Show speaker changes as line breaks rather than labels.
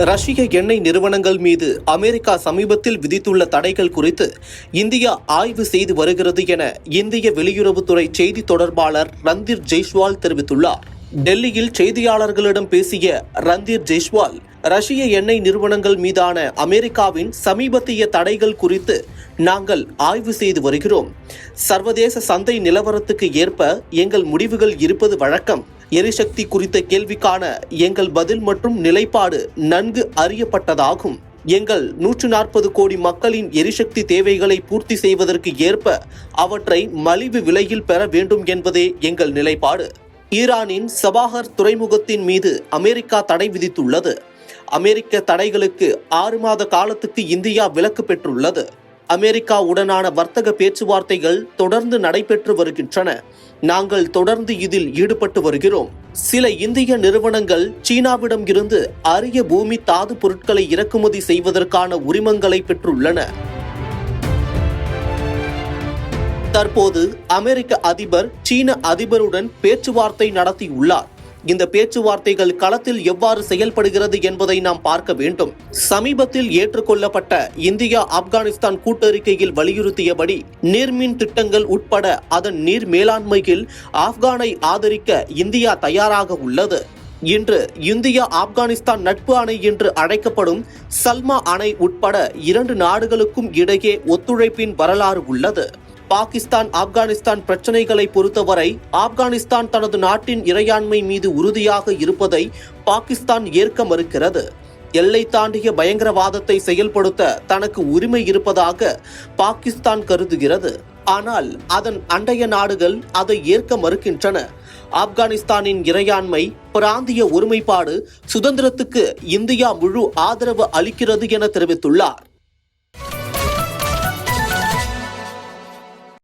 ரஷ்ய எண்ணெய் நிறுவனங்கள் மீது அமெரிக்கா சமீபத்தில் விதித்துள்ள தடைகள் குறித்து இந்தியா ஆய்வு செய்து வருகிறது என இந்திய வெளியுறவுத்துறை செய்தி தொடர்பாளர் ரந்தீர் ஜெய்ஸ்வால் தெரிவித்துள்ளார். டெல்லியில் செய்தியாளர்களிடம் பேசிய ரந்தீர் ஜெய்ஸ்வால், ரஷ்ய எண்ணெய் நிறுவனங்கள் மீதான அமெரிக்காவின் சமீபத்திய தடைகள் குறித்து நாங்கள் ஆய்வு செய்து வருகிறோம். சர்வதேச சந்தை நிலவரத்துக்கு ஏற்ப எங்கள் முடிவுகள் இருப்பது வழக்கம். எரிசக்தி குறித்த கேள்விக்கான எங்கள் பதில் மற்றும் நிலைப்பாடு நன்கு அறியப்பட்டதாகும். எங்கள் 140 கோடி மக்களின் எரிசக்தி தேவைகளை பூர்த்தி செய்வதற்கு ஏற்ப அவற்றை மலிவு விலையில் பெற வேண்டும் என்பதே எங்கள் நிலைப்பாடு. ஈரானின் சபாஹர் துறைமுகத்தின் மீது அமெரிக்கா தடை விதித்துள்ளது. அமெரிக்க தடைகளுக்கு 6 மாத காலத்துக்கு இந்தியா விலக்கு பெற்றுள்ளது. அமெரிக்காவுடனான வர்த்தக பேச்சுவார்த்தைகள் தொடர்ந்து நடைபெற்று வருகின்றன. நாங்கள் தொடர்ந்து இதில் ஈடுபட்டு வருகிறோம். சில இந்திய நிறுவனங்கள் சீனாவிடம் இருந்து அரிய பூமி தாது பொருட்களை இறக்குமதி செய்வதற்கான உரிமங்களை பெற்றுள்ளன. தற்போது அமெரிக்க அதிபர் சீன அதிபருடன் பேச்சுவார்த்தை நடத்தியுள்ளார். இந்த பேச்சுவார்த்தைகள் களத்தில் எவ்வாறு செயல்படுகிறது என்பதை நாம் பார்க்க வேண்டும். சமீபத்தில் ஏற்றுக்கொள்ளப்பட்ட இந்தியா ஆப்கானிஸ்தான் கூட்டறிக்கையில் வலியுறுத்தியபடி நீர்மின் திட்டங்கள் உட்பட அதன் நீர் மேலாண்மையில் ஆப்கானை ஆதரிக்க இந்தியா தயாராக உள்ளது. இன்று இந்தியா ஆப்கானிஸ்தான் நட்பு அணை என்று அழைக்கப்படும் சல்மா அணை உட்பட 2 நாடுகளுக்கும் இடையே ஒத்துழைப்பின் வரலாறு உள்ளது. பாகிஸ்தான் ஆப்கானிஸ்தான் பிரச்சனைகளை பொறுத்தவரை ஆப்கானிஸ்தான் தனது நாட்டின் இறையாண்மை மீது உறுதியாக இருப்பதை பாகிஸ்தான் ஏற்க மறுக்கிறது. எல்லை தாண்டிய பயங்கரவாதத்தை செயல்படுத்த தனக்கு உரிமை இருப்பதாக பாகிஸ்தான் கருதுகிறது. ஆனால் அதன் அண்டைய நாடுகள் அதை ஏற்க மறுக்கின்றன. ஆப்கானிஸ்தானின் இறையாண்மை, பிராந்திய ஒருமைப்பாடு, சுதந்திரத்துக்கு இந்தியா முழு ஆதரவு அளிக்கிறது என தெரிவித்துள்ளார்.